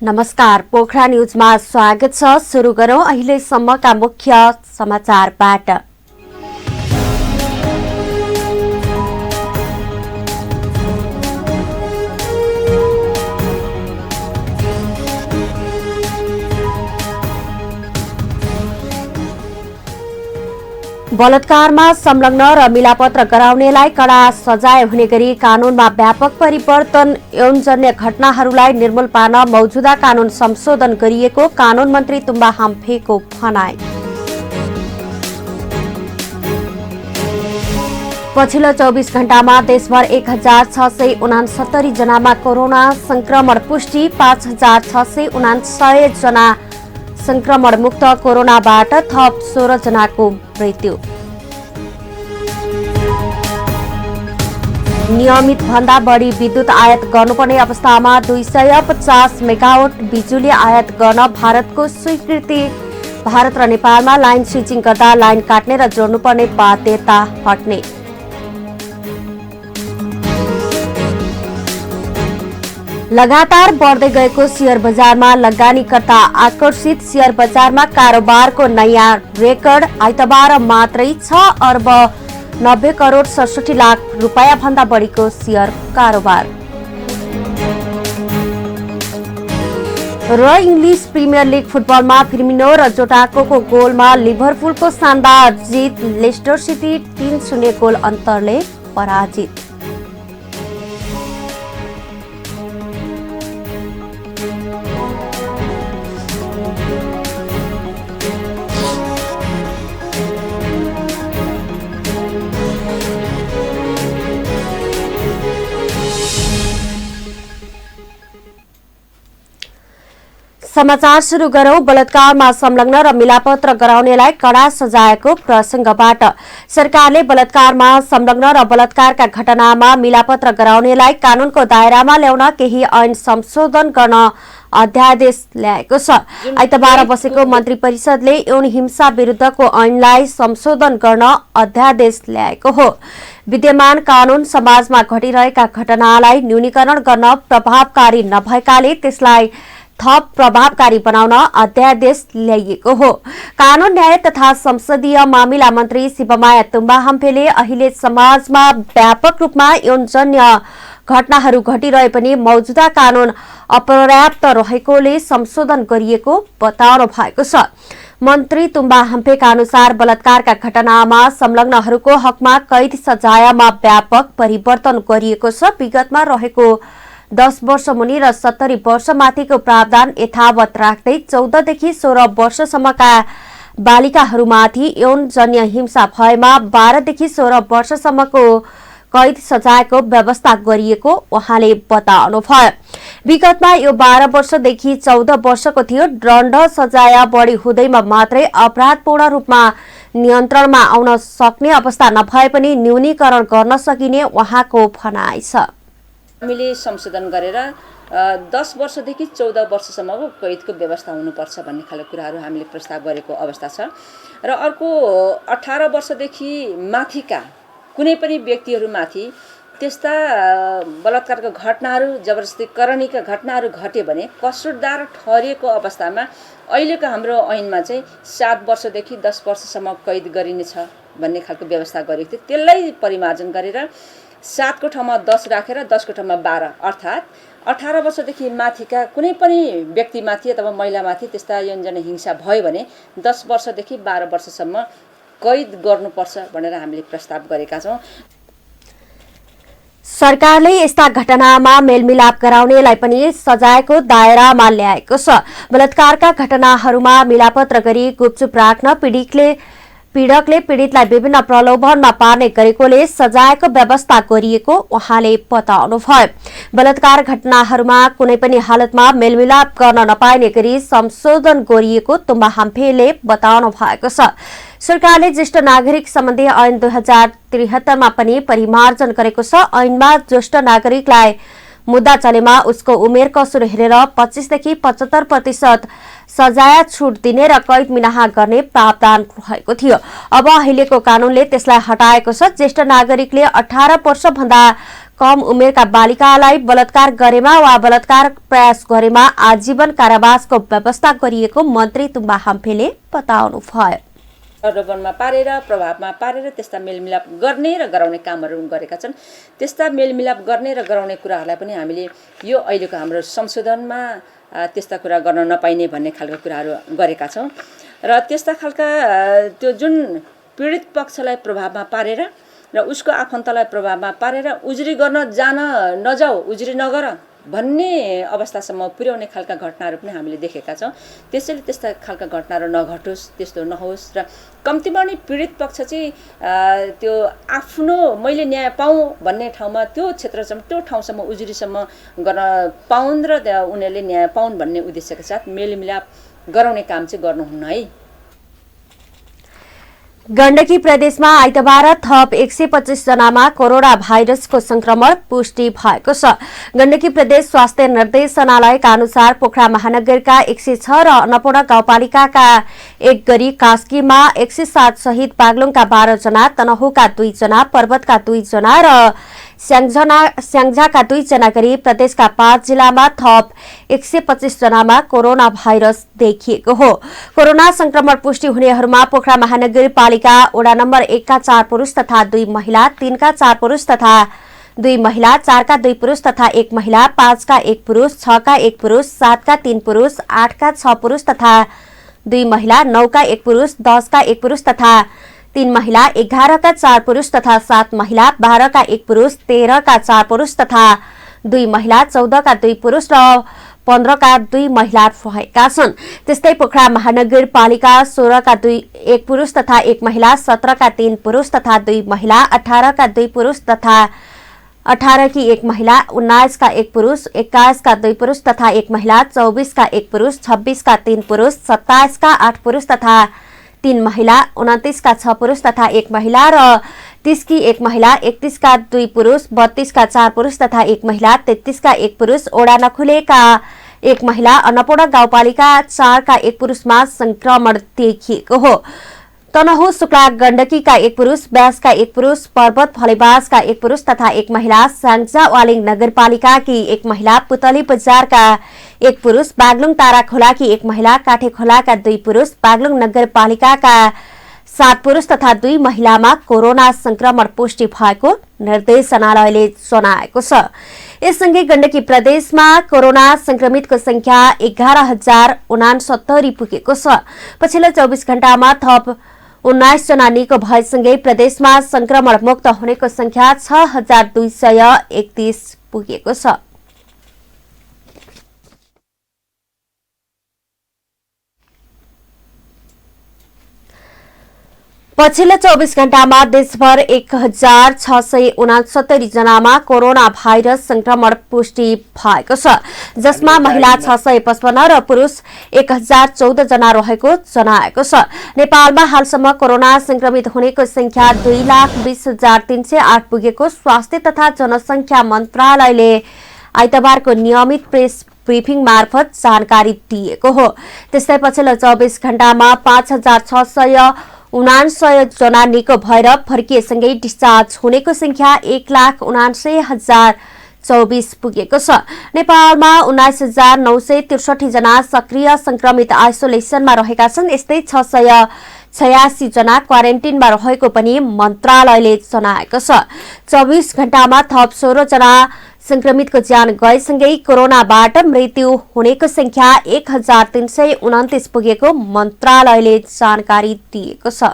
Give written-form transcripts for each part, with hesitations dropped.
नमस्कार, पोखरा न्यूजमा स्वागत छ। सुरु गरौं अहिलेसम्मका मुख्य समाचारबाट। बलात्कारमा संलग्न र मिलापत्र गराउनेलाई कडा सजाय हुने गरी कानूनमा व्यापक परिवर्तन, यौनजन्य घटनाहरूलाई निर्मूल पार्न मौजूदा कानून संशोधन गरिएको कानून मन्त्री तुम्बा हाम्फेको भनाइ। पछिल्लो 24 घण्टामा देशभर 1669 जनामा कोरोना संक्रमण पुष्टि, 5669 जना संक्रमण मुक्त, कोरोनाबाट थप 16 जनाको मृत्यु। नियमित भन्दा बढी विद्युत आयात गर्नुपर्ने अवस्थामा 250 मेगावाट बिजुली आयात गर्न भारतको स्वीकृति। भारत र नेपालमा लाइन स्विचिङ गर्दा लाइन काट्ने र जोड्नुपर्ने बाध्यता हट्ने। लगातार बढ्दै गएको शेयर बजारमा लगानीकर्ता आकर्षित, शेयर बजारमा कारोबारको नयाँ रेकर्ड। आइतबार मात्रै 6 अर्ब 90 करोड 67 लाख रुपैयाँ भन्दा बढीको शेयर कारोबार। र इङ्ग्लिस प्रिमियर लिग फुटबलमा फिर्मिनो र जोटाकोको गोलमा लिभरपुलको शानदार जित, लेस्टर सिटी 3-0 गोल अन्तरले पराजित। समाचार सुरु गरौं बलात्कारमा संलग्न र मिलापत्र गराउनेलाई कडा सजायको प्रसंगबाट। सरकारले बलात्कारमा संलग्न र बलात्कारका घटनामा मिलापत्र गराउनेलाई कानूनको दायरामा ल्याउन केही ऐन संशोधन गर्न अध्यादेश ल्याएको छ। आइतबार बसेको मन्त्री परिषदले यौन हिंसा विरुद्धको ऐनलाई संशोधन गर्न अध्यादेश ल्याएको हो। विद्यमान कानून समाजमा घटिरहेका घटनालाई न्यूनीकरण गर्न प्रभावकारी नभएकाले त्यसलाई थप प्रभावकारी बनाउन अध्यादेश ल्याइएको हो। कानून, न्याय तथा संसदीय मामिला मन्त्री शिवमाया तुम्बा हाम्फेले अहिले समाजमा व्यापक रूपमा यौनजन्य घटनाहरू घटिरहे पनि मौजूदा कानून अपर्याप्त रहेकोले संशोधन गरिएको बताउनु भएको छ। मन्त्री तुम्बा हाम्फेका अनुसार बलात्कारका घटनामा संलग्नहरूको हकमा कैद सजायमा व्यापक परिवर्तन गरिएको छ। विगतमा रहेको 10 वर्ष मुनि र 70 वर्ष माथिको प्रावधान यथावत राख्दै 14 देखि 16 वर्षसम्मका बालिकाहरूमाथि यौनजन्य हिंसा भएमा 12 देखि 16 वर्षसम्मको कैद सजायको व्यवस्था गरिएको उहाँले बताउनुभयो। विगतमा यो 12 वर्षदेखि 14 वर्षको थियो। दण्ड सजाय बढी हुँदैमा मात्रै अपराधपूर्ण रूपमा नियन्त्रणमा आउन सक्ने अवस्था नभए पनि न्यूनीकरण गर्न सकिने उहाँको भनाइ छ। हामीले संशोधन गरेर 10 वर्षदेखि 14 वर्षसम्मको कैदको व्यवस्था हुनुपर्छ भन्ने खालको कुराहरू हामीले प्रस्ताव गरेको अवस्था छ। र अर्को 18 वर्षदेखि माथिका कुनै पनि व्यक्तिहरूमाथि त्यस्ता बलात्कारका घटनाहरू, जबरजस्ती करणीका घटनाहरू घटे भने कसुरदार ठहरिएको अवस्थामा अहिलेको हाम्रो ऐनमा चाहिँ 7 वर्षदेखि 10 वर्षसम्म कैद गरिनेछ भन्ने खालको व्यवस्था गरेको थियो। त्यसलाई परिमार्जन गरेर 7 को ठाउँमा 10 राखेर 10 को ठाउँमा 12, अर्थात् 18 वर्षदेखि माथिका कुनै पनि व्यक्तिमाथि अथवा महिलामाथि त्यस्ता यौनजन्य हिंसा भयो भने 10 वर्षदेखि 12 वर्षसम्म कैद गर्नुपर्छ भनेर हामीले प्रस्ताव गरेका छौँ। सरकारले यस्ता घटनामा मेलमिलाप गराउनेलाई पनि सजायको दायरामा ल्याएको छ। बलात्कारका घटनाहरूमा मिलापत्र गरी गुपचुप राख्न पीडकले पीडितलाई विभिन्न प्रलोभनमा पार्ने गरेकोले सजायको व्यवस्था गरिएको उहाँले बताउनुभयो। बलात्कार घटनाहरूमा कुनै पनि हालतमा मेलमिलाप गर्न नपाइने गरी संशोधन गरिएको तुम्बा हाम्फेले बताउनु भएको छ। सरकारले ज्येष्ठ नागरिक सम्बन्धी ऐन 2073 मा पनि परिमार्जन गरेको छ। ऐनमा ज्येष्ठ नागरिकलाई मुद्दा चलेमा उसको उमेर कसुर हेरेर 25 देखि 75% सजाय छुट दिने र कैद मिनाहा गर्ने प्रावधान रहेको थियो। अब अहिलेको कानूनले त्यसलाई हटाएको छ। ज्येष्ठ नागरिकले 18 वर्ष भन्दा कम उमेरका बालिकालाई बलात्कार गरेमा वा बलात्कार प्रयास गरेमा आजीवन कारावासको व्यवस्था गरिएको मन्त्री तुम्बा हाम्फेले बताउनुभयो। प्रलोभनमा पारेर प्रभावमा पारेर त्यस्ता मेलमिलाप गर्ने र गराउने कामहरू गरेका छन्। त्यस्ता मेलमिलाप गर्ने र गराउने कुराहरूलाई पनि हामीले यो अहिलेको हाम्रो संशोधनमा त्यस्ता कुरा गर्न नपाइने भन्ने खालको कुराहरू गरेका छौँ र त्यस्ता खालका त्यो जुन पीडित पक्षलाई प्रभावमा पारेर र उसको आफन्तलाई प्रभावमा पारेर उजुरी गर्न जान नजाऊ, उजुरी नगर भन्ने अवस्थासम्म पुर्याउने खालका घटनाहरू पनि हामीले देखेका छौँ। त्यसैले त्यस्ता खालका घटनाहरू नघटोस्, त्यस्तो नहोस् र कम्तीमा नि पीडित पक्ष चाहिँ त्यो आफ्नो मैले न्याय पाऊँ भन्ने ठाउँमा त्यो क्षेत्रसम्म त्यो ठाउँसम्म उजुरीसम्म गर्न पाउन् र उनीहरूले न्याय पाउन् भन्ने उद्देश्यका साथ मेलमिलाप गराउने काम चाहिँ गर्नुहुन्न है। गण्डकी प्रदेशमा आइतबार थप 125 जनामा कोरोना भाइरसको संक्रमण पुष्टि भएको छ। गण्डकी प्रदेश स्वास्थ्य निर्देशनालयका अनुसार पोखरा महानगरका 106 र अन्नपूर्ण गाउँपालिकाका 1 गरी कास्कीमा 107 सहित बागलुङका 12 जना, तनहुँका 2 जना, पर्वतका 2 जना र स्याङ्जाका 2 जना गरी प्रदेशका 5 जिल्लामा थप 125 जनामा कोरोना भाइरस देखिएको हो। कोरोना संक्रमण पुष्टि हुनेहरूमा पोखरा महानगरपालिका वडा नम्बर 1 का 4 पुरुष तथा 2 महिला, 3 का 4 पुरुष तथा 2 महिला, 4 का 2 पुरुष तथा 1 महिला, 5 का 1 पुरुष, 6 का 1 पुरुष, 7 का 3 पुरुष, 8 का 6 पुरुष तथा 2 महिला, 9 का 1 पुरुष, 10 का 1 पुरुष तथा 3 महिला, 11 का 4 पुरुष तथा 7 महिला, 12 का 1 पुरुष, 13 का 4 पुरुष तथा 2 महिला, 14 का 2 पुरुष र 15 का 2 महिला रहेका छन्। त्यस्तै पोखरा महानगरपालिका 16 का 1 पुरुष तथा 1 महिला, 17 का 3 पुरुष तथा 2 महिला, 18 का 2 पुरुष तथा 18 की 1 महिला, 19 का 1 पुरुष, 21 का 2 पुरुष तथा 1 महिला, 24 का 1 पुरुष, 26 का 3 पुरुष, 27 का 8 पुरुष तथा 3 महिला, 29 का 6 पुरुष तथा 1 महिला र 30 की 1 महिला, 31 का 2 पुरुष, 32 का 4 पुरुष तथा 1 महिला, 33 का 1 पुरुष, ओडा नखुलेका 1 महिला, अन्नपूर्ण गाउँपालिका 4 का 1 पुरुषमा संक्रमण देखिएको हो। तनहुँ शुक्ला गण्डकीका 1 पुरुष, ब्यास का 1 पुरुष, पर्वत फलेबास का 1 पुरुष तथा 1 महिला, स्याङ्जा वालिङ नगरपालिका की 1 महिला, पुतली बजार का 1 पुरुष, बागलुङ तारा खोला की 1 महिला, काठे खोला का 2 पुरुष, बागलुङ नगरपालिका का 7 पुरुष तथा 2 महिलामा कोरोना संक्रमण पुष्टि भएको निर्देशनालयले जनाएको छ। यससँगै गण्डकी प्रदेशमा कोरोना संक्रमितको संख्या 11,069 पुगेको छ। पछिल्लो 24 घण्टामा थप 19 जना निको भएसँगै प्रदेशमा संक्रमण मुक्त हुनेको संख्या 6,231 पुगेको छ। पछिल्लो 24 घण्टामा देशभर 1,669 जनामा कोरोना भाइरस संक्रमण पुष्टि भएको छ, जसमा महिला 655 र पुरुष 1,014 जना रहेको जनाएको छ। नेपालमा हालसम्म कोरोना संक्रमित हुनेको संख्या 2,20,308 पुगेको स्वास्थ्य तथा जनसंख्या मन्त्रालयले आइतबारको नियमित प्रेस ब्रिफिङ मार्फत जानकारी दिएको हो। त्यस्तै पछिल्लो 24 घण्टामा 5,679 जना निको भएर फर्किएसँगै डिस्चार्ज हुनेको संख्या 1,79,024 पुगेको छ। नेपालमा 19,963 जना सक्रिय संक्रमित आइसोलेसनमा रहेका छन्। यस्तै 686 जना क्वारेन्टिनमा रहेको पनि मन्त्रालयले जनाएको छ। 24 घण्टामा थप 16 जना संक्रमितको ज्यान गएसँगै कोरोनाबाट मृत्यु हुनेको संख्या 1,329 पुगेको मन्त्रालयले जानकारी दिएको छ।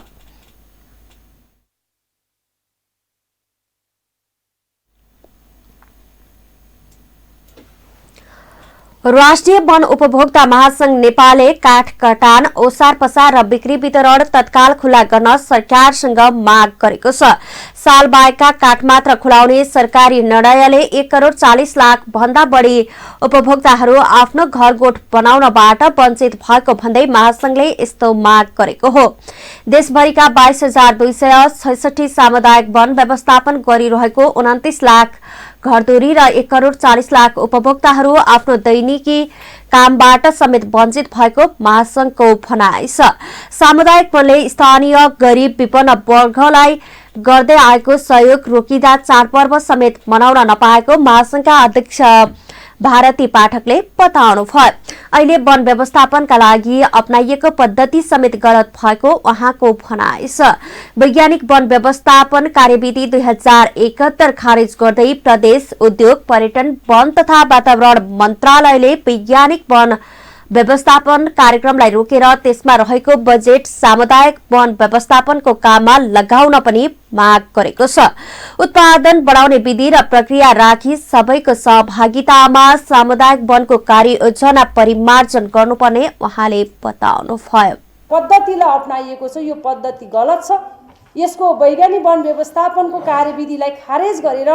राष्ट्रिय वन उपभोक्ता महासंघ नेपालले काठ कटान, ओसार पसार र बिक्री वितरण तत्काल खुला गर्न सरकारसँग माग गरेको छ। साल बाहेकका काठ मात्र खुलाउने सरकारी निर्णयले 1,40,00,000 भन्दा बढी उपभोक्ताहरू आफ्नो घरगोठ बनाउनबाट वञ्चित भएको भन्दै महासंघले यस्तो माग गरेको हो। देशभरिका 22,266 सामुदायिक वन व्यवस्थापन गरिरहेको 29 लाख घरधुरी र 1,40,00,000 उपभोक्ताहरू आफ्नो दैनिकी कामबाट समेत वञ्चित भएको महासंघको भनाइ छ। सामुदायिक वनले स्थानीय गरीब विपन्न वर्गलाई गर्दै आएको सहयोग रोकिँदा चाडपर्व समेत मनाउन नपाएको महासंघका अध्यक्ष भारती पाठकले बताउनुभयो। अहिले वन व्यवस्थापनका लागि अपनाइएको पद्धति समेत गलत भएको उहाँको भनाइ छ। वैज्ञानिक वन व्यवस्थापन कार्यविधि 2071 खारेज गर्दै प्रदेश उद्योग पर्यटन वन तथा वातावरण मन्त्रालयले वैज्ञानिक वन व्यवस्थापन कार्यक्रमलाई रोकेर त्यसमा रहेको बजेट सामुदायिक वन व्यवस्थापनको काममा लगाउन पनि माग गरेको छ। उत्पादन बढाउने विधि र प्रक्रिया राखी सबैको सहभागितामा सामुदायिक वनको कार्ययोजना परिमार्जन गर्नुपर्ने उहाँले बताउनुभयो। पद्धतिलाई अपनाइएको छ, यो पद्धति गलत छ। यसको वैज्ञानिक वन व्यवस्थापनको कार्यविधिलाई खारेज गरेर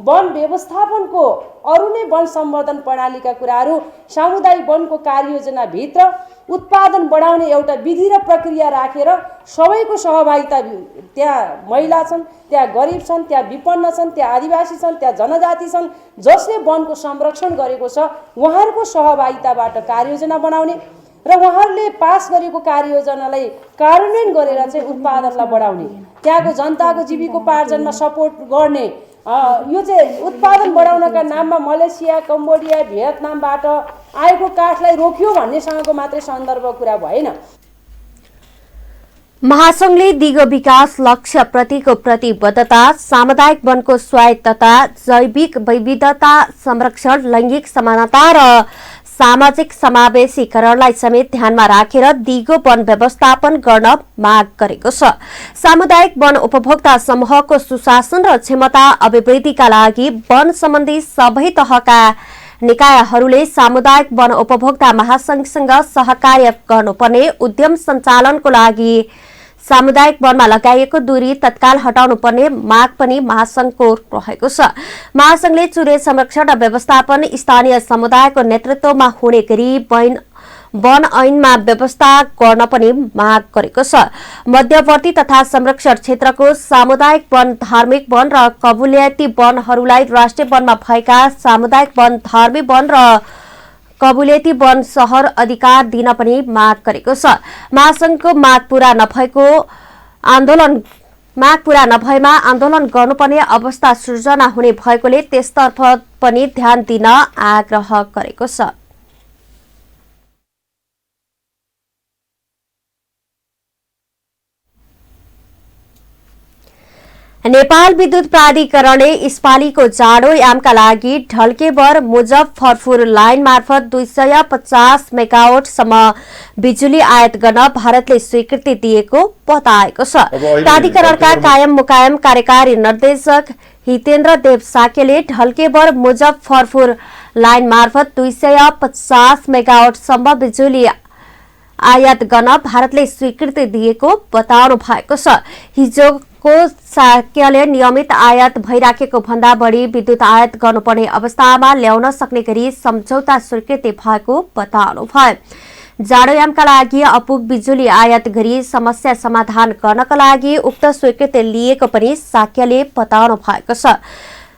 वन व्यवस्थापनको अरू नै वन सम्वर्धन प्रणालीका कुराहरू सामुदायिक वनको कार्ययोजनाभित्र उत्पादन बढाउने एउटा विधि र प्रक्रिया राखेर सबैको सहभागिता, त्यहाँ महिला छन्, त्यहाँ गरिब छन्, त्यहाँ विपन्न छन्, त्यहाँ आदिवासी छन्, त्यहाँ जनजाति छन्, जसले वनको संरक्षण गरेको छ उहाँहरूको सहभागिताबाट कार्ययोजना बनाउने र उहाँहरूले पास गरेको कार्ययोजनालाई कार्यान्वयन गरेर चाहिँ उत्पादनलाई बढाउने, त्यहाँको जनताको जीविकोपार्जनमा सपोर्ट गर्ने। यो चाहिँ उत्पादन बढाउनका नाममा मलेसिया, कम्बोडिया, भियतनामबाट आएको काठलाई रोक्यो भन्नेसँगको मात्रै सन्दर्भ कुरा भएन। महासंघले दिगो विकास लक्ष्य प्रतिको प्रतिबद्धता, सामुदायिक वनको स्वायत्तता, जैविक विविधता संरक्षण, लैंगिक समानता र सामाजिक समावेशीकरणलाई समेत ध्यानमा राखेर दिगो वन व्यवस्थापन गर्न माग गरेको छ। सामुदायिक वन उपभोक्ता समूहको सुशासन र क्षमता अभिवृद्धिका लागि वन सम्बन्धी सबै तहका निकायहरूले सामुदायिक वन उपभोक्ता महासंघसँग सहकार्य गर्नुपर्ने, उद्यम सञ्चालनको लागि सामुदायिक वनमा लगाइएको दूरी तत्काल हटाउनु पर्ने माग पनि महासंघको रहेको छ। महासंघले चुरे संरक्षण र व्यवस्थापन स्थानीय समुदायको नेतृत्वमा हुने गरी वन ऐनमा व्यवस्था गर्न पनि माग गरेको छ। मध्यवर्ती तथा संरक्षण क्षेत्रको सामुदायिक वन, धार्मिक वन र कबुलियती वनहरूलाई राष्ट्रिय वनमा भएका सामुदायिक वन, धार्मिक वन र कबुलियती वन शहर अधिकार दिन पनि माग गरेको छ। महासंघको माग पूरा नभएमा आन्दोलन गर्नुपर्ने अवस्था सृजना हुने भएकोले त्यसतर्फ पनि ध्यान दिन आग्रह गरेको छ। नेपाल विद्युत प्राधिकरणले यसपालिको जाडोयामका लागि ढल्केबर मुजफ्फरपुर लाइन मार्फत 250 मेगावाटसम्म बिजुली आयात गर्न भारतले स्वीकृति दिएको बताएको छ। प्राधिकरणका कायम मुकायम कार्यकारी निर्देशक हितेन्द्र देव साकेले ढल्केबर मुजफ्फरपुर लाइन मार्फत 250 मेगावाटसम्म बिजुली आयात गर्न भारतले स्वीकृति दिएको बताउनु भएको छ। हिजोको साक्यले नियमित आयात भइराखेको भन्दा बढी विद्युत आयात गर्नुपर्ने अवस्थामा ल्याउन सक्ने गरी सम्झौता स्वीकृति भएको बताउनु भयो। जाडोयामका लागि अपुग बिजुली आयात गरी समस्या समाधान गर्नका लागि उक्त स्वीकृति लिएको पनि साक्यले बताउनु भएको छ।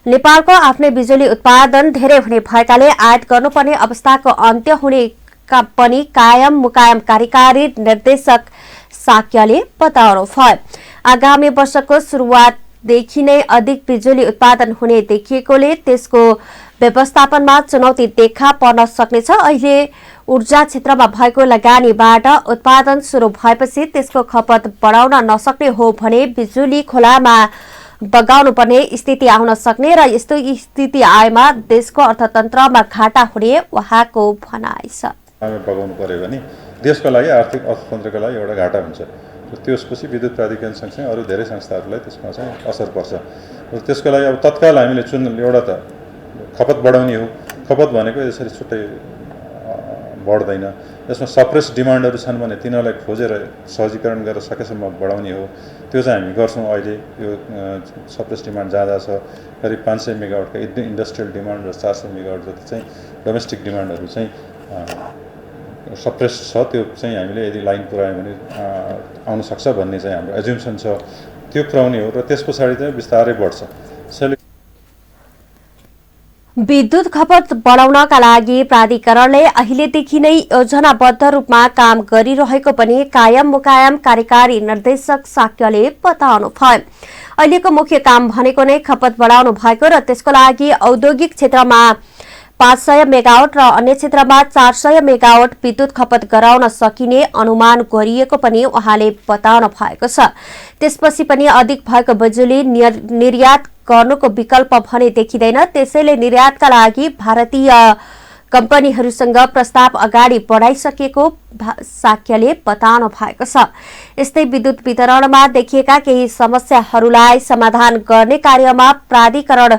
नेपालको आफ्नै बिजुली उत्पादन धेरै हुने भएकाले आयात गर्नुपर्ने अवस्थाको अन्त्य हुने पनि कायम मुकायम कार्यकारी निर्देशक साक्यले बताउनु भयो। आगामी वर्षको सुरुवातदेखि नै अधिक बिजुली उत्पादन हुने देखिएकोले त्यसको व्यवस्थापनमा चुनौती देखा पर्न सक्नेछ। अहिले ऊर्जा क्षेत्रमा भएको लगानीबाट उत्पादन सुरु भएपछि त्यसको खपत बढाउन नसक्ने हो भने बिजुली खोलामा बगाउनु पर्ने स्थिति आउन सक्ने र यस्तो स्थिति आएमा देशको अर्थतन्त्रमा घाटा हुने उहाँको भनाइ छ। बगाउनु पर्यो भने देशको लागि आर्थिक अर्थतन्त्रको लागि एउटा घाटा हुन्छ। त्यसपछि विद्युत प्राधिकरण सँगसँगै अरू धेरै संस्थाहरूलाई त्यसमा चाहिँ असर पर्छ। र त्यसको लागि अब तत्काल हामीले एउटा त खपत बढाउने हो। खपत भनेको यसरी छुट्टै बढ्दैन। यसमा सप्रेस डिमान्डहरू छन् भने तिनीहरूलाई खोजेर सहजीकरण गरेर सकेसम्म बढाउने हो। त्यो चाहिँ हामी गर्छौँ। अहिले यो सप्रेस डिमान्ड ज्यादा छ, करिब 500 मेगावाटका इन्डस्ट्रियल डिमान्ड र 400 मेगावाट जति चाहिँ डोमेस्टिक डिमान्डहरू चाहिँ सप्रेस छ। त्यो चाहिँ हामीले यदि लाइन पुऱ्यायो भने आउन सक्छ भन्ने चाहिँ हाम्रो एज्युम्सन छ। त्यो पुऱ्याउने हो र त्यस पछाडि चाहिँ बिस्तारै बढ्छ। विद्युत खपत बढाउनका लागि प्राधिकरणले अहिलेदेखि नै योजनाबद्ध रूपमा काम गरिरहेको पनि कायम मुकायम कार्यकारी निर्देशक साक्यले बताउनु भयो। अहिलेको मुख्य काम भनेको नै खपत बढाउनु भएको र त्यसको लागि औद्योगिक क्षेत्रमा 500 मेगावाट र अन्य क्षेत्रमा 400 मेगावाट विद्युत खपत गराउन सकिने अनुमान गरिएको पनि उहाँले बताउनु भएको छ। त्यसपछि पनि अधिक भएको बिजुली निर्यात गर्नुको विकल्प भने देखिँदैन। त्यसैले निर्यातका लागि भारतीय कम्पनीहरूसँग प्रस्ताव अगाडि बढाइसकेको साक्यले बताउनु भएको छ। यस्तै विद्युत वितरणमा देखिएका केही समस्याहरूलाई समाधान गर्ने कार्यमा प्राधिकरण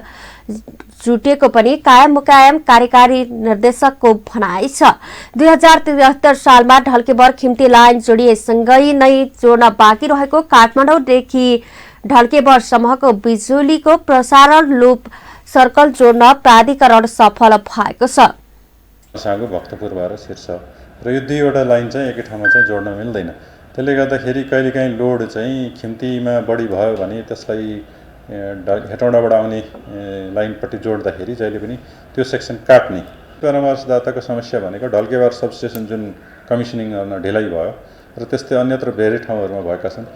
जुटेको पनि कायम मुकायम कार्यकारी निर्देशकको भनाइ छ। 2073 सालमा ढल्केबर खिम्ती लाइन जोडिएसँगै नै जोड्न बाँकी रहेको काठमाडौँदेखि ढल्केबरसम्मको बिजुलीको प्रसारण लुप सर्कल जोड्न प्राधिकरण सफल भएको छ। सागु भक्तपुर भएर शीर्ष र यो दुईवटा लाइन चाहिँ एकै ठाउँमा चाहिँ जोड्न मिल्दैन। त्यसले गर्दाखेरि कहिलेकाहीँ लोड चाहिँ खिम्तीमा बढी भयो भने त्यसलाई हेटौँडाबाट आउने लाइनपट्टि जोड्दाखेरि जहिले पनि त्यो सेक्सन काट्ने परामर्शदाताको समस्या भनेको ढल्केबार सबस्टेसन जुन कमिसनिङ गर्न ढिलाइ भयो र त्यस्तै अन्यत्र धेरै ठाउँहरूमा भएका छन्।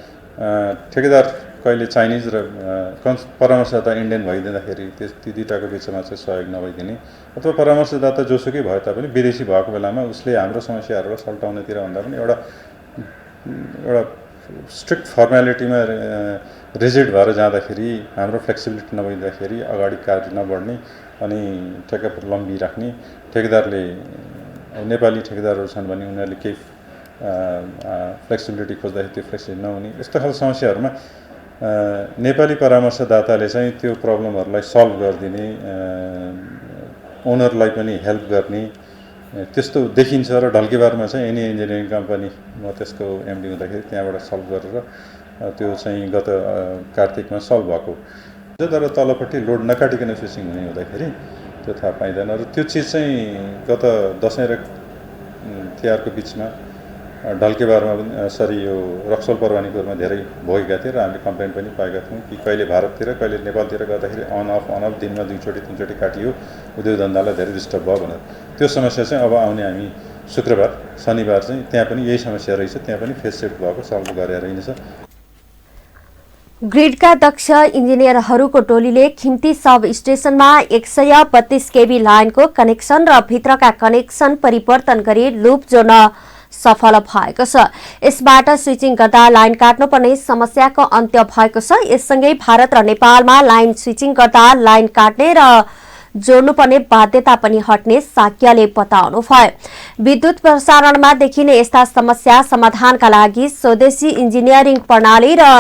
ठेकेदार कहिले चाइनिज र परामर्शदाता इन्डियन भइदिँदाखेरि ती दुईटाको बिचमा चाहिँ सहयोग नभइदिने अथवा परामर्शदाता जोसुकै भए तापनि विदेशी भएको बेलामा उसले हाम्रो समस्याहरूलाई सल्टाउनेतिर भन्दा पनि एउटा स्ट्रिक्ट फर्मालिटीमा रिजिड भएर जाँदाखेरि हाम्रो फ्लेक्सिबिलिटी नभइदिँदाखेरि अगाडि कार्य नबढ्ने अनि ठेक्का लम्बिराख्ने ठेकेदारले नेपाली ठेकेदारहरू छन् भने उनीहरूले केही फ्लेक्सिबिलिटी खोज्दाखेरि त्यो फ्लेक्सिबिलिटी नहुने यस्तो खालको समस्याहरूमा नेपाली परामर्शदाताले चाहिँ त्यो प्रब्लमहरूलाई सल्भ गरिदिने ओनरलाई पनि हेल्प गर्ने त्यस्तो देखिन्छ र ढल्केबारमा चाहिँ एनी इन्जिनियरिङ कम्पनी म त्यसको एमडी हुँदाखेरि त्यहाँबाट सल्भ गरेर त्यो चाहिँ गत कार्तिकमा सल्भ भएको तर तलपट्टि लोड नकाटिकन स्विचिङ हुने हुँदाखेरि त्यो थाहा पाइँदैन र त्यो चिज चाहिँ गत दसैँ र तिहारको बिचमा ढल्केबारमा यो रक्सोल परवानीपुरमा धेरै भोगेका थिए र हामीले कम्प्लेन पनि पाएका थियौँ कि कहिले भारततिर कहिले नेपालतिर गर्दाखेरि अन अफ दिनमा 2 चोटि 3 चोटि काटियो उद्योग धन्दालाई धेरै डिस्टर्ब भयो भनेर त्यो समस्या चाहिँ अब आउने हामी शुक्रबार शनिबार चाहिँ त्यहाँ पनि यही समस्या रहेछ, त्यहाँ पनि फेस शिफ्ट भएको सल्भ गरेर रहेछ। ग्रिडका दक्ष इन्जिनियरहरूको टोलीले खिम्ती सब स्टेशनमा 132 केबी लाइनको कनेक्सन र भित्रका कनेक्सन परिवर्तन गरी लुप जोड्न सफल भएको छ। यसबाट स्विचिङ गर्दा लाइन काट्नुपर्ने समस्याको अन्त्य भएको छ। यससँगै भारत र नेपालमा लाइन स्विचिङ गर्दा लाइन काट्ने र जोड्नुपर्ने बाध्यता पनि हट्ने साक्यले बताउनु भयो। विद्युत प्रसारणमा देखिने यस्ता समस्या समाधानका लागि स्वदेशी इन्जिनियरिङ प्रणाली र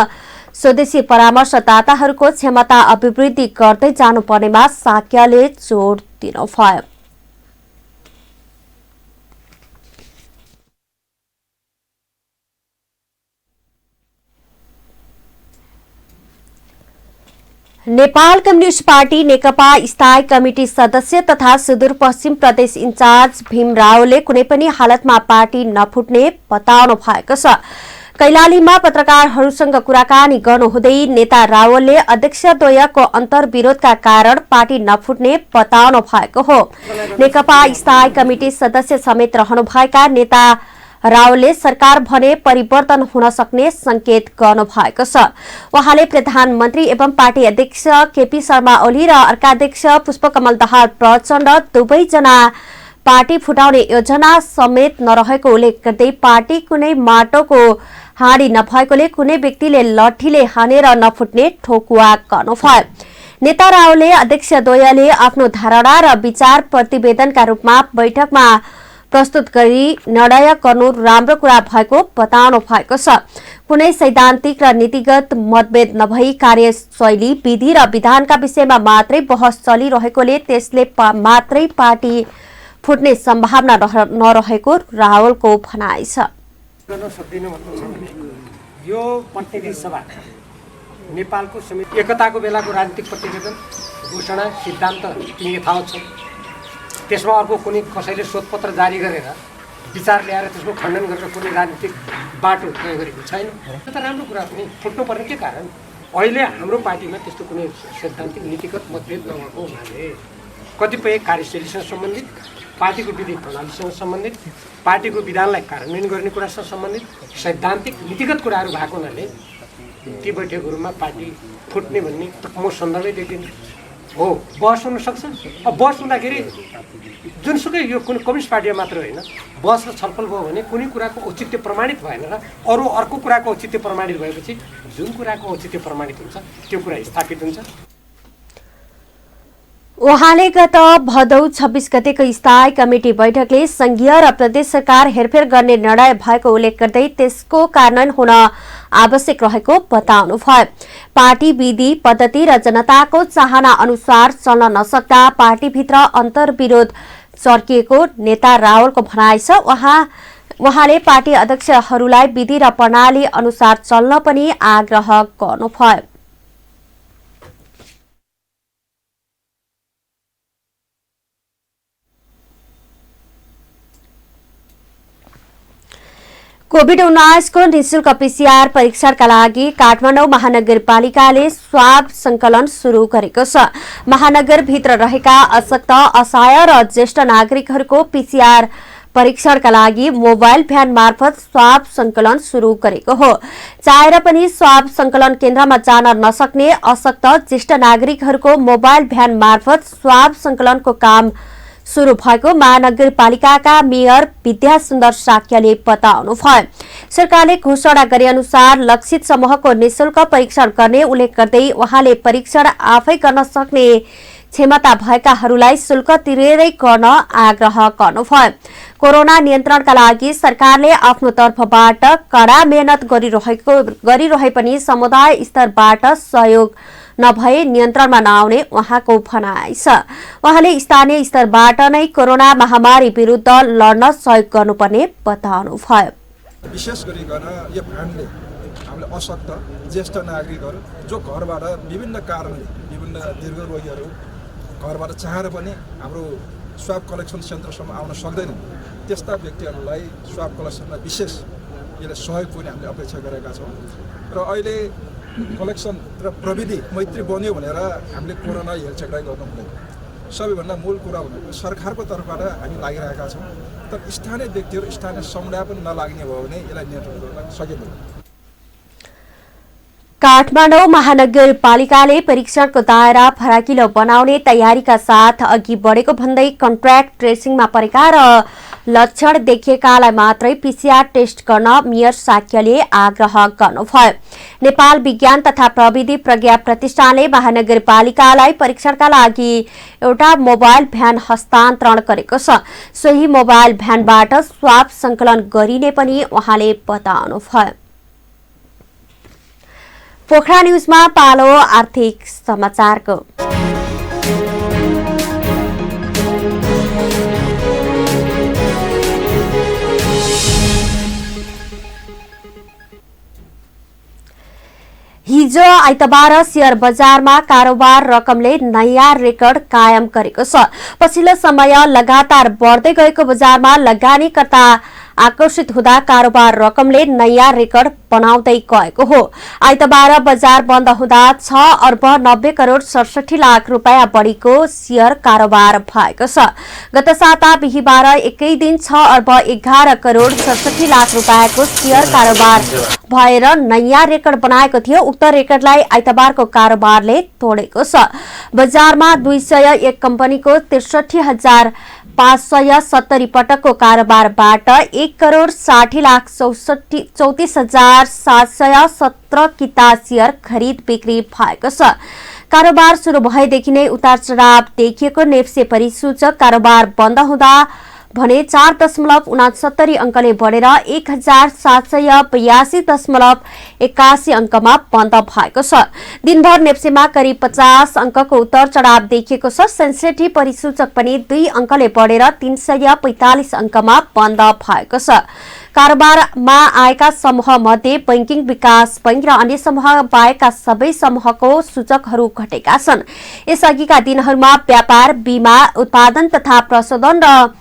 स्वदेशी परामर्शदाताहरूको क्षमता अभिवृद्धि गर्दै जानुपर्नेमा साक्यले जोड दिनुभयो। नेपाल कम्युनिस्ट पार्टी नेकपा स्थायी कमिटी सदस्य तथा सुदूरपश्चिम प्रदेश इन्चार्ज भीम रावलले कुनै पनि हालतमा पार्टी नफुट्ने बताउनु भएको छ। कैलालीमा पत्रकारहरूसँग कुराकानी गर्नुहुँदै नेता रावलले अध्यक्षद्वयको अन्तर्विरोधका कारण पार्टी नफुट्ने बताउनु भएको हो। नेकपा स्थायी कमिटी सदस्य समेत रहनुभएका नेता रावलले सरकार भने परिवर्तन हुन सक्ने संकेत गर्नु भएको छ। उहाँले प्रधानमन्त्री एवं पार्टी अध्यक्ष केपी शर्मा ओली र अर्का अध्यक्ष पुष्पकमल दाहाल प्रचण्ड दुवैजना पार्टी फुटाउने योजना समेत नरहेको उल्लेख गर्दै पार्टी कुनै माटोको हाडी नभएकोले कुनै व्यक्तिले लठीले हानेर नफुट्ने ठोकुवा गर्नुभयो। नेता रावलले अध्यक्षद्वयले आफ्नो धारणा र विचार प्रतिवेदनका रूपमा बैठकमा प्रस्तुत गरी निर्णय गर्नु राम्रो कुरा भएको बताउनु भएको छ। कुनै सैद्धान्तिक र नीतिगत मतभेद नभई कार्यशैली विधि र विधानका विषयमा मात्रै बहस चलिरहेकोले त्यसले मात्रै पार्टी फुट्ने सम्भावना नरहेको रावलको भनाइ छ। यो प्रतिनिधि सभा नेपालको एकताको बेलाको राजनीतिक प्रतिवेदन घोषणा सिद्धान्त तिमीले थाहा छ। त्यसमा अर्को कुनै कसैले शोधपत्र जारी गरेर विचार ल्याएर त्यसको खण्डन गरेर कुनै राजनीतिक बाटो तय गरेको छैन। त्यो त राम्रो कुरा पनि फुट्नुपर्ने के कारण अहिले हाम्रो पार्टीमा त्यस्तो कुनै सैद्धान्तिक नीतिगत मतभेद नभएको हुनाले कतिपय कार्यशैलीसँग सम्बन्धित पार्टीको विधि प्रणालीसँग सम्बन्धित पार्टीको विधानलाई कार्यान्वयन गर्ने कुरासँग सम्बन्धित सैद्धान्तिक नीतिगत कुराहरू भएको हुनाले ती बैठकहरूमा पार्टी फुट्ने भन्ने त म सन्दर्भै देख्दिनँ हो बहस हुनसक्छ अब बहस हुँदाखेरि जुनसुकै यो कुनै कम्युनिस्ट पार्टीमा मात्र होइन बहस र छलफल भयो भने कुनै कुराको औचित्य प्रमाणित भएन र अर्को कुराको औचित्य प्रमाणित भएपछि जुन कुराको औचित्य प्रमाणित हुन्छ त्यो कुरा स्थापित हुन्छ। उहाँले गत भदौ 26 गतेको स्थायी कमिटी बैठकले संघीय र प्रदेश सरकार हेरफेर गर्ने निर्णय भएको उल्लेख गर्दै त्यसको कार्यान्वयन हुन आवश्यक रहेको बताउनुभयो। पार्टी विधि पद्धति र जनताको चाहना अनुसार चल्न नसक्दा पार्टीभित्र अन्तर्विरोध चर्किएको नेता रावलको भनाइ छ। उहाँले पार्टी अध्यक्षहरूलाई विधि र प्रणाली अनुसार चल्न पनि आग्रह गर्नुभयो। कोभिड-19 को निःशुल्क पीसीआर परीक्षणका लागि काठमाडौँ महानगरपालिकाले स्वाब संकलन शुरू गरेको छ। महानगरभित्र रहेका अशक्त, असहाय र ज्येष्ठ नागरिकहरूको पीसीआर परीक्षणका लागि मोबाइल भ्यान मार्फत स्वाब संकलन शुरू गरेको हो। चाहेर पनि स्वाब संकलन केन्द्रमा जान नसक्ने अशक्त ज्येष्ठ नागरिकहरूको मोबाइल भ्यान मार्फत स्वाब संकलनको काम शुरू भएको महानगरपालिकाका मेयर विद्यासुन्दर साक्यले बताउनुभयो। सरकारले घोषणा गरे अनुसार लक्षित समूहको निःशुल्क परीक्षण गर्ने उल्लेख गर्दै उहाँले परीक्षण आफै गर्न सक्ने क्षमता भएकाहरूलाई शुल्क तिरेरै गर्न आग्रह गर्नुभयो। कोरोना नियन्त्रणका लागि सरकारले आफ्नो तर्फबाट कड़ा मेहनत गरिरहे पनि समुदाय स्तरबाट सहयोग नभए नियन्त्रणमा नआउने उहाँको भनाइ छ। उहाँले स्थानीय स्तरबाट नै कोरोना महामारी विरुद्ध लड्न सहयोग गर्नुपर्ने बताउनुभयो। विशेष गरिकन यो भ्यानले हामीले अशक्त ज्येष्ठ नागरिकहरू जो घरबाट विभिन्न कारणले विभिन्न दीर्घ रोगीहरू घरबाट चाहेर पनि हाम्रो स्वाब कलेक्सन सेन्टरसम्म आउन सक्दैनन् त्यस्ता व्यक्तिहरूलाई स्वाब कलेक्सनमा विशेष यसले सहयोग पनि हामीले अपेक्षा गरेका छौँ र अहिले कलेक्सन र प्रविधि मैत्री बन्यो भनेर हामीले कोरोना हेलचेक्राइ गर्नु हुँदैन। सबैभन्दा मूल कुरा भनेको सरकारको तर्फबाट हामी लागिरहेका छौँ तर स्थानीय व्यक्तिहरू स्थानीय समुदाय पनि नलाग्ने भयो भने यसलाई नियन्त्रण गर्न सकिँदैन। काठमाडौँ महानगरपालिकाले परीक्षणको दायरा फराकिलो बनाउने तयारीका साथ अघि बढेको भन्दै कन्ट्र्याक्ट ट्रेसिङमा परेका र लक्षण देखिएकालाई मात्रै पीसीआर टेस्ट गर्न मेयर साक्यले आग्रह गर्नुभयो। नेपाल विज्ञान तथा प्रविधि प्रज्ञा प्रतिष्ठानले महानगरपालिकालाई परीक्षणका लागि एउटा मोबाइल भ्यान हस्तान्तरण गरेको छ। सोही मोबाइल भ्यानबाट स्वाब संकलन गरिने पनि उहाँले बताउनुभयो। पोखरा न्यूजमा पालो आर्थिक समाचारको। हिजो आइतबार शेयर बजारमा कारोबार रकमले नयाँ रेकर्ड कायम गरेको छ। पछिल्लो समय लगातार बढ्दै गएको बजारमा लगानीकर्ता आकर्षित हुँदा कारोबार रकमले नयाँ रेकर्ड बनाउँदै गएको हो। आइतबार बजार बन्द हुँदा 6 अर्ब 90 करोड 67 लाख रुपियाँ बढीको शेयर कारोबार भएको छ। गत साता बिहीबार एकै दिन 6 अर्ब 11 करोड 67 लाख रुपियाँको शेयर कारोबार भएर नयाँ रेकर्ड बनाएको थियो। उक्त रेकर्डलाई आइतबारको कारोबारले तोडेको छ। बजारमा 201 कम्पनीको 63,570 पटकको कारोबारबाट 1 करोड 60 लाख 34,717 किता शेयर खरिद बिक्री भएको छ। कारोबार शुरू भएदेखि नै उतार चढाव देखिएको नेप्से परिसूचक कारोबार बन्द हुँदा भने 4.69 अंकले बढेर 1782.81 अंकमा बन्द भएको छ। दिनभर नेप्सेमा करिब 50 अंकको उतार चढाव देखिएको छ। सेन्सेटिभ परिसूचक पनि 2 अंकले बढेर 345 अंकमा बन्द भएको छ। कारोबारमा आएका समूह मध्ये बैंकिङ, विकास बैंक र अन्य समूह बाहेकका सबै समूहको सूचकहरू घटेका छन्। यसअघिका दिनहरूमा व्यापार, बीमा, उत्पादन तथा प्रशोधन र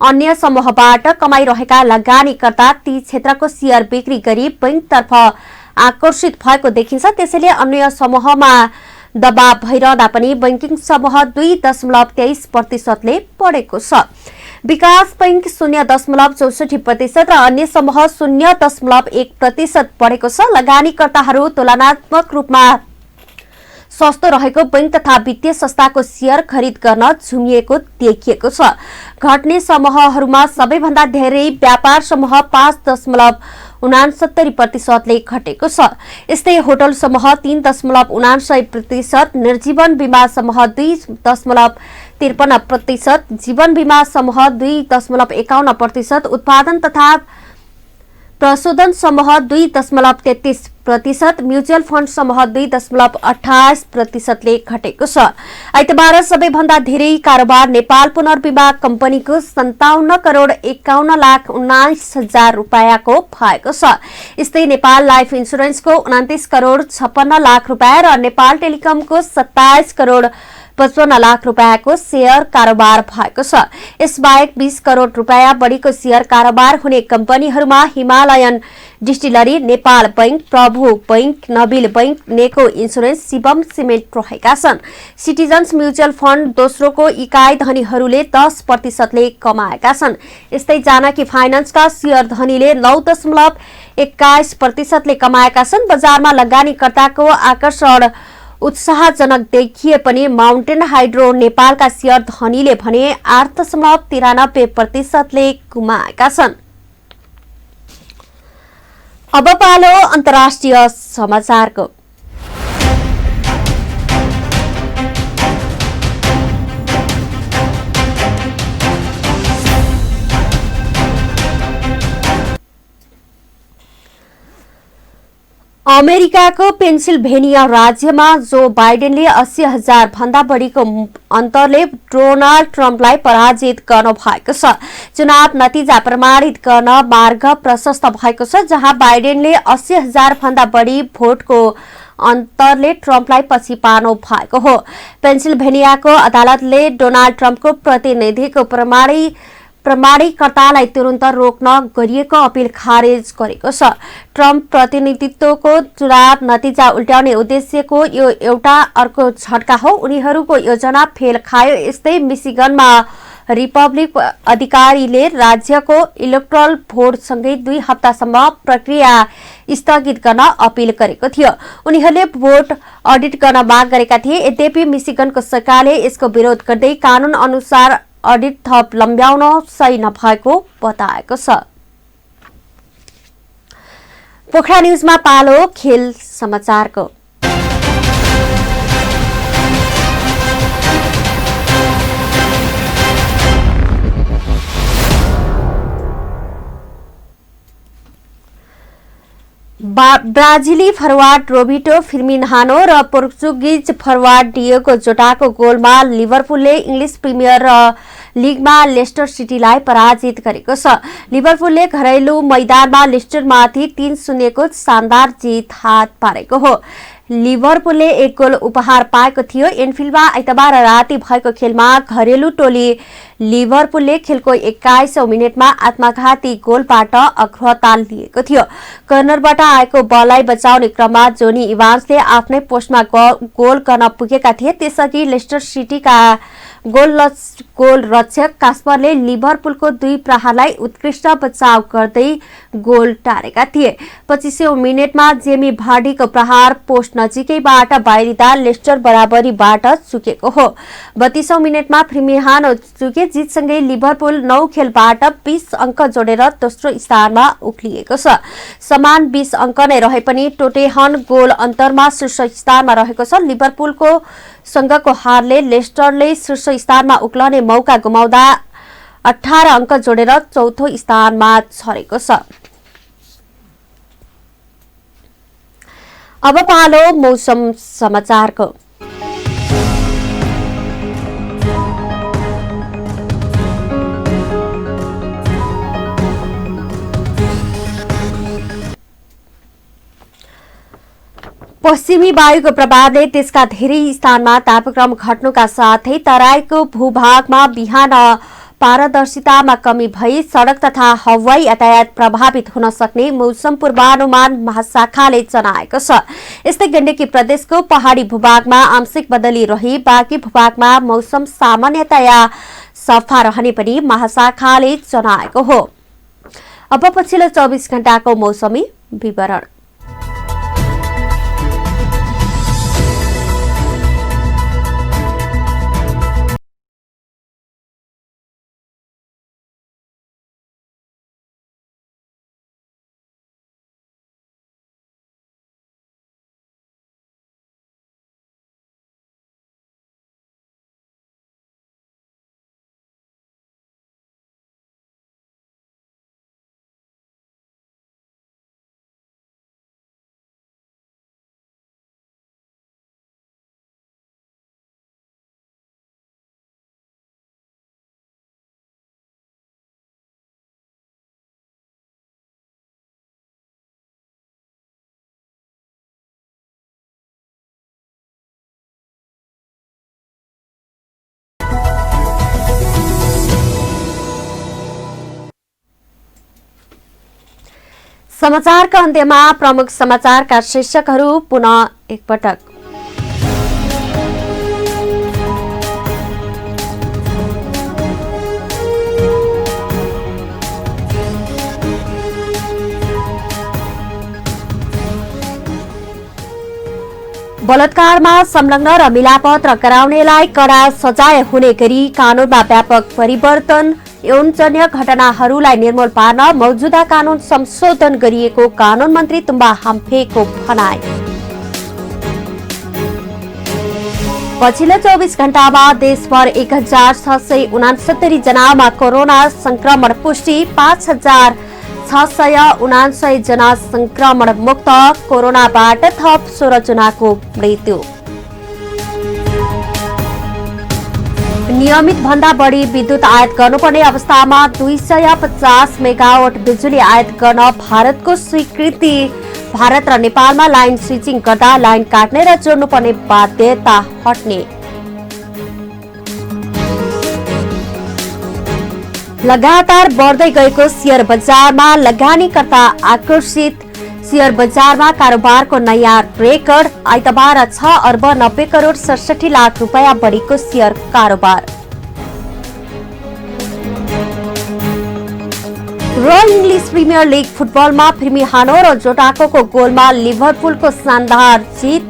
अन्य समूहबाट कमाइरहेका लगानीकर्ता ती क्षेत्रको शेयर बिक्री गरी बैंकतर्फ आकर्षित भएको देखिन्छ। त्यसैले अन्य समूहमा दबाव भइरहँदा पनि बैंकिङ समूह 2.23% ले बढेको छ। विकास बैंक 0.64% र अन्य समूह 0.1% बढेको छ। लगानीकर्ताहरू तुलनात्मक रूपमा सस्तो रहेको बैंक तथा वित्तीय संस्थाको शेयर खरिद गर्न झुमिएको देखिएको छ। घट्ने समूहहरूमा सबैभन्दा धेरै व्यापार समूह 5.69% घटेको छ। यस्तै होटल समूह 3.79%, निर्जीवन बीमा समूह 2.53%, जीवन बीमा समूह 2.51%, उत्पादन तथा प्रशोधन समूह 2.33%, म्युचुअल फण्ड समूह 2.28%ले घटेको छ। आइतबार सबैभन्दा धेरै कारोबार नेपाल पुनर्विमा कम्पनीको 57 करोड 51 लाख 19 हजार रुपैयाँको भएको छ। यस्तै नेपाल लाइफ इन्सुरेन्सको 29 करोड 56 लाख रुपैयाँ र नेपाल टेलिकमको 27 करोड 55 लाख रुपैयाँको शेयर कारोबार भएको छ। यसबाहेक 20 करोड रुपैयाँ बढीको शेयर कारोबार हुने कम्पनीहरूमा Himalayan distillery, Nepal bank, Prabhu bank, Nabil bank, Neco insurance, Shivam cement रहेका छन्। सिटिजन्स म्युचुअल फण्ड दोस्रोको इकाइ धनीहरूले 10%ले कमाएका छन्। यस्तै जानकी फाइनान्सका शेयर धनीले 9.21%ले कमाएका छन्। बजारमा लगानीकर्ताको आकर्षण उत्साहजनक देखिए पनि माउन्टेन हाइड्रो नेपालका शेयर धनीले भने 8.93%ले गुमाएका छन्। अब पालो अन्तर्राष्ट्रिय समाचारको। अमेरिकाको पेन्सिल्भेनिया राज्यमा जो बाइडेनले 80,000 भन्दा बढीको अन्तरले डोनाल्ड ट्रम्पलाई पराजित गर्नु भएको छ। चुनाव नतिजा प्रमाणित गर्न मार्ग प्रशस्त भएको छ, जहाँ बाइडेनले 80,000 भन्दा बढी भोटको अन्तरले ट्रम्पलाई पछि पार्नु भएको हो। पेन्सिल्भेनियाको अदालतले डोनाल्ड ट्रम्पको प्रतिनिधिको प्रमाणीकर्तालाई तुरन्त रोक्न गरिएको अपील खारेज गरेको छ। ट्रम्प प्रतिनिधित्वको चुनाव नतिजा उल्ट्याउने उद्देश्यको यो एउटा अर्को झट्का हो। उनीहरूको योजना फेल खायो। यस्तै मिशिगनमा रिपब्लिक अधिकारीले राज्यको इलेक्ट्रल भोटसँगै 2 हप्तासम्म प्रक्रिया स्थगित गर्न अपील गरेको थियो। उनीहरूले भोट अडिट गर्न माग गरेका थिए। यद्यपि मिशिगनको सरकारले यसको विरोध गर्दै कानून अनुसार अडिट थप लम्ब्याउन सही नभएको बताएको छ। पोखरा न्युजमा पालो खेल समाचारको। ब्राजिली फरवार्ड रोबिटो फिर्मिन्हानो र पोर्चुगिज फरवार्ड डिएगो जोटाको गोलमा लिभरपुलले इङ्ग्लिस प्रिमियर लिगमा लेस्टर सिटीलाई पराजित गरेको छ। लिभरपुलले घरेलु मैदानमा लेस्टरमाथि 3-0 को शानदार जित हात पारेको हो। लिभरपुलले 1 गोल उपहार पाएको थियो। एनफिल्डमा आइतबार राति भएको खेलमा घरेलु टोली लिभरपुलले खेलको 21औं मिनेटमा आत्मघाती गोलबाट अग्रता लिएको थियो। कर्नरबाट आएको बललाई बचाउने क्रममा जोनी इभान्सले आफ्नै पोस्टमा गोल गर्न पुगेका थिए। त्यसअघि लेस्टर सिटीका गोलरक्षक कास्परले लिभरपुलको 2 प्रहारलाई उत्कृष्ट बचाव गर्दै गोल टारेका थिए। 25औं मिनेटमा जेमी भार्डीको प्रहार पोस्ट नजिकैबाट बाहिरिँदा लेस्टर बराबरीबाट चुकेको हो। 32औं मिनेटमा फिर्मिन्हानो चुके। जितसँगै लिभरपुल 9 खेलबाट 20 अङ्क जोडेर दोस्रो स्थानमा उक्लिएको छ। समान 20 अङ्क नै रहे पनि टोटेनहम गोल अन्तरमा शीर्ष स्थानमा रहेको छ। लिभरपुलको सँगको हारले लेस्टरले शीर्ष स्थानमा उक्लने मौका गुमाउँदा 18 अङ्क जोडेर चौथो स्थानमा छरेको छ। अब पालो मौसम समाचारको। पश्चिमी वायुको प्रभावले देशका धेरै स्थानमा तापक्रम घट्नुका साथै तराईको भूभागमा बिहान पारदर्शितामा कमी भई सड़क तथा हवाई यातायात प्रभावित हुन सक्ने मौसम पूर्वानुमान महाशाखाले जनाएको छ। यस्तै गण्डकी प्रदेशको पहाडी भूभागमा आंशिक बदली रही बाँकी भूभागमा मौसम सामान्यतया सफा रहने पनि महाशाखाले जनाएको हो। अब पछिल्लो 24 घण्टाको मौसमी विवरण। समाचारका अन्त्यमा प्रमुख समाचारका शीर्षकहरू पुनः एकपटक। बलात्कारमा संलग्न र मिलापत्र गराउनेलाई कडा सजाय हुने गरी कानूनमा व्यापक परिवर्तन, यौनजन्य घटनाहरूलाई निर्मूल पार्न मौजूदा कानून संशोधन गरिएको कानून मन्त्री तुम्बा हाम्फेको भनाई। पछिल्लो 24 घण्टामा देशभर 1669 जनामा कोरोना संक्रमण पुष्टि, 5679 जना संक्रमण मुक्त, कोरोनाबाट थप 16 जनाको मृत्यु। नियमित भन्दा बढी विद्युत आयात गर्नुपर्ने अवस्थामा 250 मेगावाट बिजुली आयात गर्न भारतको स्वीकृति। भारत र नेपालमा लाइन स्विचिङ गर्दा लाइन काट्ने र जोड्नुपर्ने बाध्यता हट्ने। लगातार बढ्दै गएको शेयर बजारमा लगानीकर्ता आकर्षित, शेयर बजारमा कारोबारको नयाँ रेकर्ड। आइतबार 6 अर्ब 90 करोड 67 लाख रुपियाँ बढीको शेयर कारोबार। र इङ्ग्लिस प्रिमियर लिग फुटबलमा फिर्मिहानो र जोटाकोको गोलमा लिभरपुलको शानदार जित।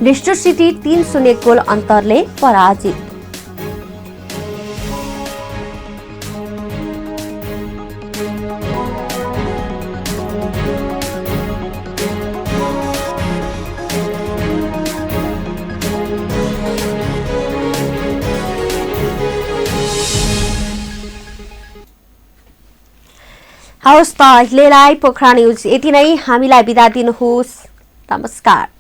लेस्टर सिटी 3-0 गोल अन्तरले पराजित। हवस् त अहिलेलाई पोखरा न्युज यति नै। हामीलाई बिदा दिनुहोस्। नमस्कार।